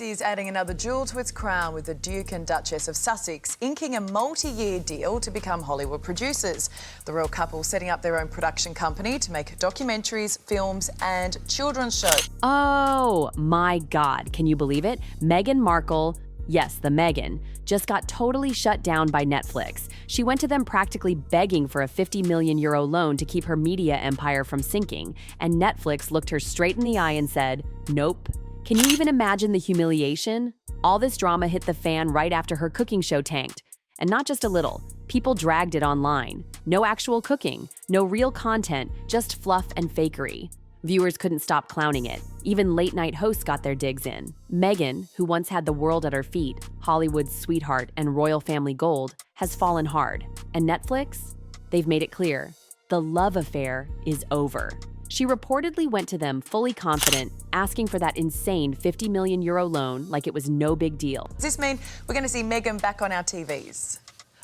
is adding another jewel to its crown, with the Duke and Duchess of Sussex inking a multi-year deal to become Hollywood producers. The royal couple setting up their own production company to make documentaries, films and children's shows. Oh my God, can you believe it? Meghan Markle, yes, the Meghan, just got totally shut down by Netflix. She went to them practically begging for a €50 million loan to keep her media empire from sinking, and Netflix looked her straight in the eye and said, nope. Can you even imagine the humiliation? All this drama hit the fan right after her cooking show tanked. And not just a little. People dragged it online. No actual cooking, no real content, just fluff and fakery. Viewers couldn't stop clowning it. Even late-night hosts got their digs in. Meghan, who once had the world at her feet, Hollywood's sweetheart and royal family gold, has fallen hard. And Netflix? They've made it clear. The love affair is over. She reportedly went to them fully confident, asking for that insane €50 million loan like it was no big deal. Does this mean we're going to see Meghan back on our TVs?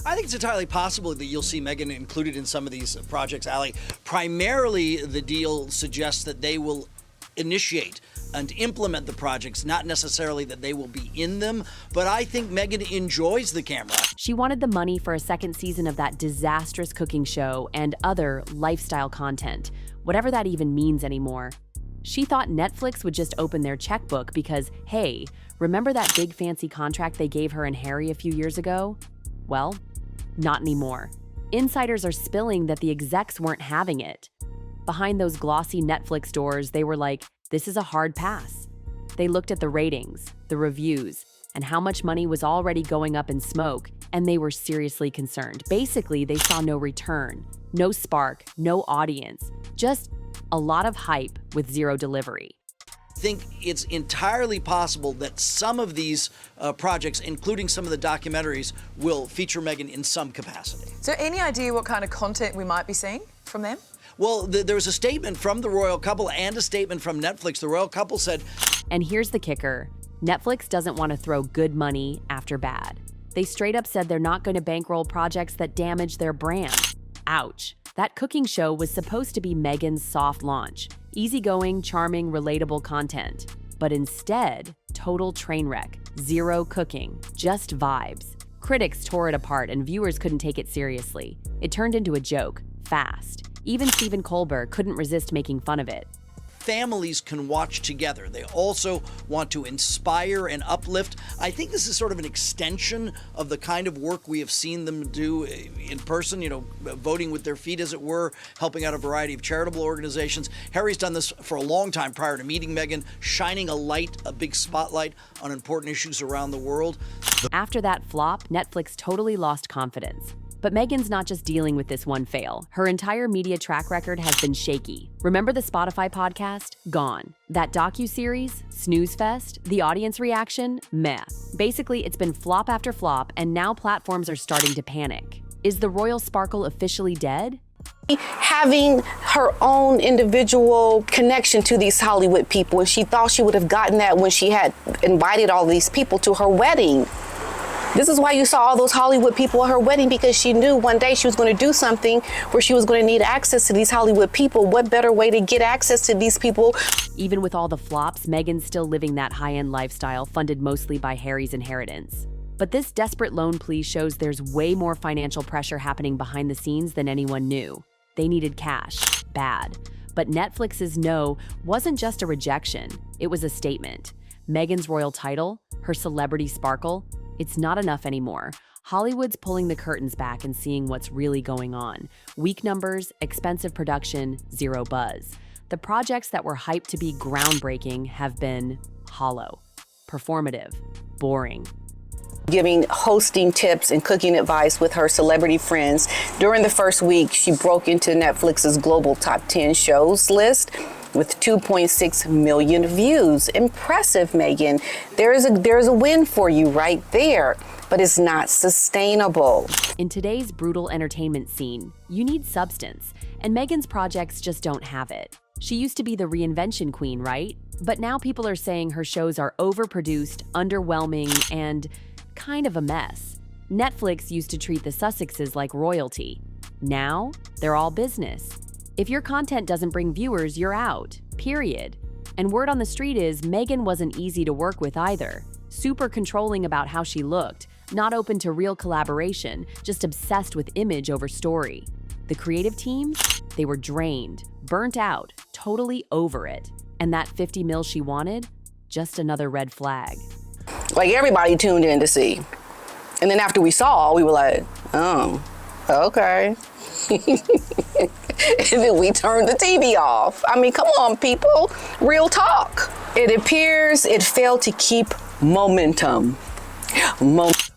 I think it's entirely possible that you'll see Meghan included in some of these projects, Ali. Primarily, the deal suggests that they will initiate and implement the projects, not necessarily that they will be in them, but I think Meghan enjoys the camera. She wanted the money for a second season of that disastrous cooking show and other lifestyle content, whatever that even means anymore. She thought Netflix would just open their checkbook because, hey, remember that big fancy contract they gave her and Harry a few years ago? Well, not anymore. Insiders are spilling that the execs weren't having it. Behind those glossy Netflix doors, they were like, this is a hard pass. They looked at the ratings, the reviews, and how much money was already going up in smoke, and they were seriously concerned. Basically, they saw no return, no spark, no audience, just a lot of hype with zero delivery. I think it's entirely possible that some of these projects, including some of the documentaries, will feature Meghan in some capacity. So any idea what kind of content we might be seeing from them? Well, there was a statement from the royal couple and a statement from Netflix. The royal couple said, and here's the kicker, Netflix doesn't want to throw good money after bad. They straight up said they're not going to bankroll projects that damage their brand. Ouch. That cooking show was supposed to be Meghan's soft launch. Easygoing, charming, relatable content. But instead, total train wreck. Zero cooking. Just vibes. Critics tore it apart and viewers couldn't take it seriously. It turned into a joke. Fast. Even Stephen Colbert couldn't resist making fun of it. families can watch together. They also want to inspire and uplift. I think this is sort of an extension of the kind of work we have seen them do in person, voting with their feet, as it were, helping out a variety of charitable organizations. Harry's done this for a long time prior to meeting Meghan, shining a big spotlight on important issues around the world. After that flop, Netflix totally lost confidence. But Meghan's not just dealing with this one fail. Her entire media track record has been shaky. Remember the Spotify podcast? Gone. That docuseries? Snooze fest? The audience reaction? Meh. Basically, it's been flop after flop, and now platforms are starting to panic. Is the royal sparkle officially dead? Having her own individual connection to these Hollywood people, and she thought she would have gotten that when she had invited all these people to her wedding. This is why you saw all those Hollywood people at her wedding, because she knew one day she was going to do something where she was going to need access to these Hollywood people. What better way to get access to these people? Even with all the flops, Meghan's still living that high-end lifestyle funded mostly by Harry's inheritance. But this desperate loan plea shows there's way more financial pressure happening behind the scenes than anyone knew. They needed cash. Bad. But Netflix's no wasn't just a rejection. It was a statement. Meghan's royal title, her celebrity sparkle, it's not enough anymore. Hollywood's pulling the curtains back and seeing what's really going on. Weak numbers, expensive production, zero buzz. The projects that were hyped to be groundbreaking have been hollow, performative, boring. Giving hosting tips and cooking advice with her celebrity friends. During the first week, she broke into Netflix's global top 10 shows list with 2.6 million views. Impressive, Meghan. There's a win for you right there, but it's not sustainable. In today's brutal entertainment scene, you need substance, and Meghan's projects just don't have it. She used to be the reinvention queen, right? But now people are saying her shows are overproduced, underwhelming, and kind of a mess. Netflix used to treat the Sussexes like royalty. Now, they're all business. If your content doesn't bring viewers, you're out. Period. And word on the street is Meghan wasn't easy to work with either. Super controlling about how she looked, not open to real collaboration, just obsessed with image over story. The creative teams, they were drained, burnt out, totally over it. And that 50 mil she wanted? Just another red flag. Like everybody tuned in to see. And then after we saw, we were like, oh, okay. And then we turned the TV off. I mean, come on, people. Real talk. It appears it failed to keep momentum.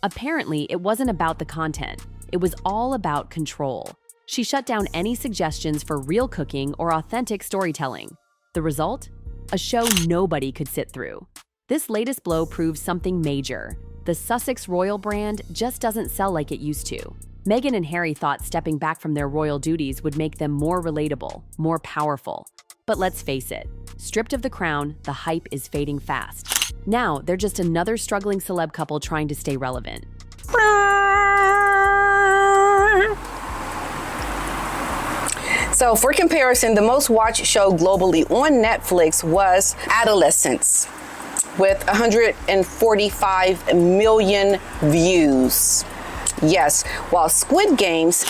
Apparently, it wasn't about the content. It was all about control. She shut down any suggestions for real cooking or authentic storytelling. The result? A show nobody could sit through. This latest blow proves something major. The Sussex royal brand just doesn't sell like it used to. Meghan and Harry thought stepping back from their royal duties would make them more relatable, more powerful. But let's face it, stripped of the crown, the hype is fading fast. Now, they're just another struggling celeb couple trying to stay relevant. So for comparison, the most watched show globally on Netflix was Adolescence, with 145 million views. Yes, while Squid Games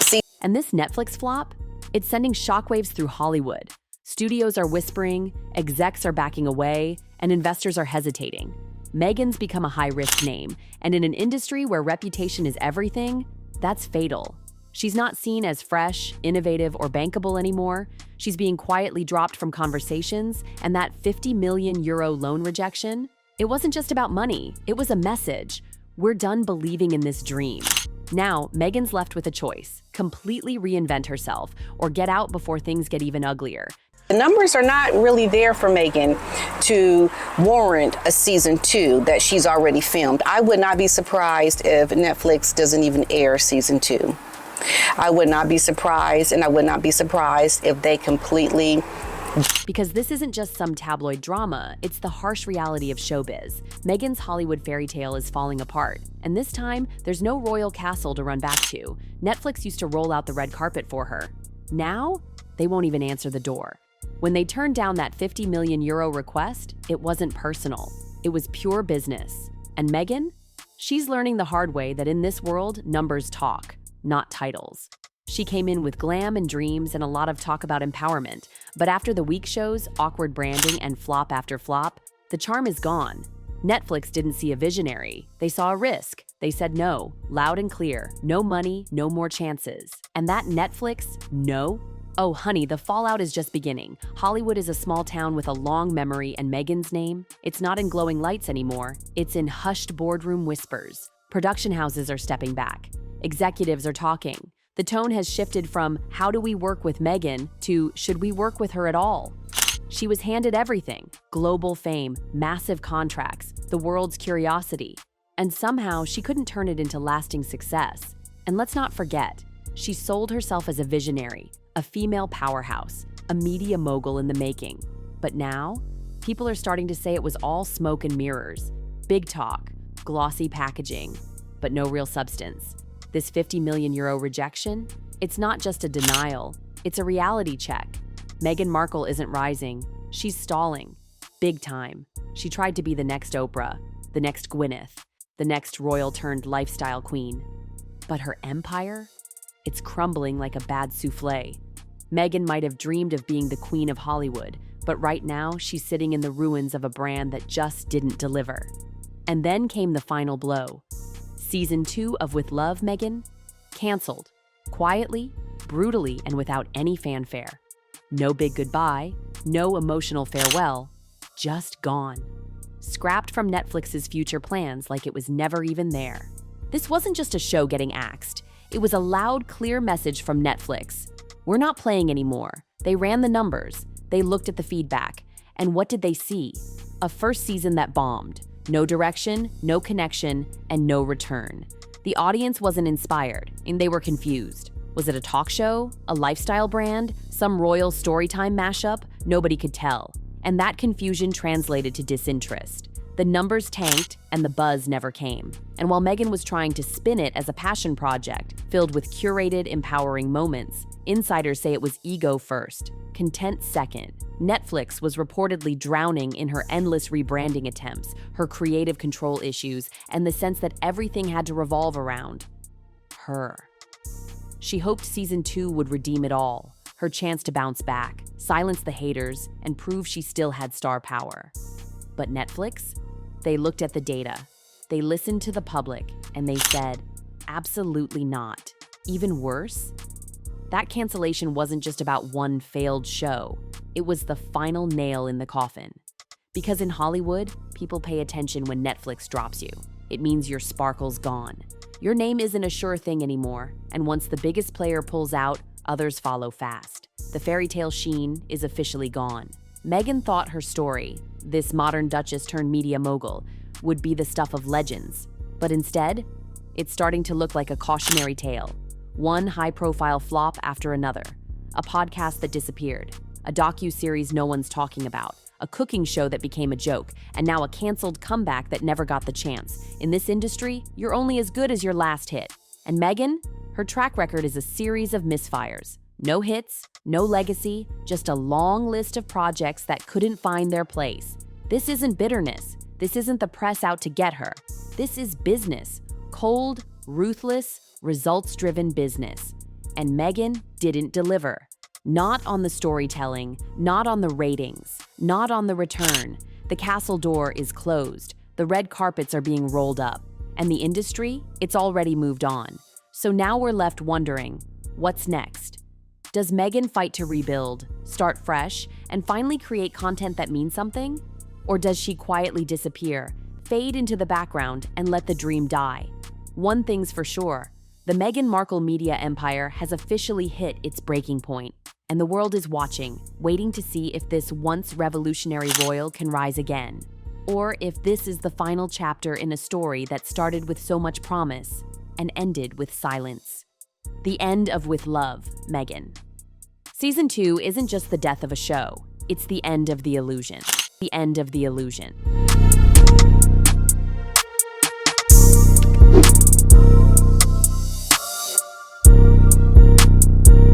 And this Netflix flop? It's sending shockwaves through Hollywood. Studios are whispering, execs are backing away, and investors are hesitating. Meghan's become a high-risk name, and in an industry where reputation is everything, that's fatal. She's not seen as fresh, innovative, or bankable anymore. She's being quietly dropped from conversations, and that 50 million euro loan rejection, it wasn't just about money, it was a message. We're done believing in this dream. Now, Meghan's left with a choice: completely reinvent herself or get out before things get even uglier. The numbers are not really there for Meghan to warrant a season 2 that she's already filmed. I would not be surprised if Netflix doesn't even air season 2. I would not be surprised, and I would not be surprised if they completely... Because this isn't just some tabloid drama, it's the harsh reality of showbiz. Meghan's Hollywood fairy tale is falling apart, and this time, there's no royal castle to run back to. Netflix used to roll out the red carpet for her. Now, they won't even answer the door. When they turned down that 50 million euro request, it wasn't personal. It was pure business. And Meghan? She's learning the hard way that in this world, numbers talk, not titles. She came in with glam and dreams and a lot of talk about empowerment, but after the weak shows, awkward branding, and flop after flop, the charm is gone. Netflix didn't see a visionary. They saw a risk. They said no, loud and clear. No money, no more chances. And that Netflix no? Oh, honey, the fallout is just beginning. Hollywood is a small town with a long memory, and Meghan's name? It's not in glowing lights anymore. It's in hushed boardroom whispers. Production houses are stepping back. Executives are talking. The tone has shifted from, how do we work with Meghan, to, should we work with her at all? She was handed everything: global fame, massive contracts, the world's curiosity. And somehow, she couldn't turn it into lasting success. And let's not forget, she sold herself as a visionary, a female powerhouse, a media mogul in the making. But now, people are starting to say it was all smoke and mirrors. Big talk, glossy packaging, but no real substance. This 50 million euro rejection? It's not just a denial, it's a reality check. Meghan Markle isn't rising, she's stalling. Big time. She tried to be the next Oprah, the next Gwyneth, the next royal-turned-lifestyle queen. But her empire? It's crumbling like a bad souffle. Meghan might have dreamed of being the queen of Hollywood, but right now she's sitting in the ruins of a brand that just didn't deliver. And then came the final blow. Season 2 of With Love, Meghan? Cancelled. Quietly, brutally, and without any fanfare. No big goodbye, no emotional farewell, just gone. Scrapped from Netflix's future plans like it was never even there. This wasn't just a show getting axed. It was a loud, clear message from Netflix. We're not playing anymore. They ran the numbers. They looked at the feedback. And what did they see? A first season that bombed. No direction, no connection, and no return. The audience wasn't inspired, and they were confused. Was it a talk show? A lifestyle brand? Some royal storytime mashup? Nobody could tell. And that confusion translated to disinterest. The numbers tanked, and the buzz never came. And while Meghan was trying to spin it as a passion project, filled with curated, empowering moments, Insiders say it was ego first, content second. Netflix was reportedly drowning in her endless rebranding attempts, her creative control issues, and the sense that everything had to revolve around her. She hoped season 2 would redeem it all, her chance to bounce back, silence the haters, and prove she still had star power. But Netflix? They looked at the data. They listened to the public, and they said, absolutely not. Even worse? That cancellation wasn't just about one failed show. It was the final nail in the coffin. Because in Hollywood, people pay attention when Netflix drops you. It means your sparkle's gone. Your name isn't a sure thing anymore, and once the biggest player pulls out, others follow fast. The fairy tale sheen is officially gone. Meghan thought her story, this modern duchess turned media mogul, would be the stuff of legends. But instead, it's starting to look like a cautionary tale. One high-profile flop after another. A podcast that disappeared. A docu-series no one's talking about. A cooking show that became a joke. And now a canceled comeback that never got the chance. In this industry, you're only as good as your last hit. And Meghan? Her track record is a series of misfires. No hits, no legacy, just a long list of projects that couldn't find their place. This isn't bitterness. This isn't the press out to get her. This is business. Cold, ruthless, results-driven business. And Meghan didn't deliver. Not on the storytelling, not on the ratings, not on the return. The castle door is closed. The red carpets are being rolled up. And the industry, it's already moved on. So now we're left wondering, what's next? Does Meghan fight to rebuild, start fresh, and finally create content that means something? Or does she quietly disappear, fade into the background, and let the dream die? One thing's for sure, the Meghan Markle media empire has officially hit its breaking point, and the world is watching, waiting to see if this once revolutionary royal can rise again, or if this is the final chapter in a story that started with so much promise and ended with silence. The end of With Love, Meghan. Season 2 isn't just the death of a show, it's the end of the illusion. The end of the illusion.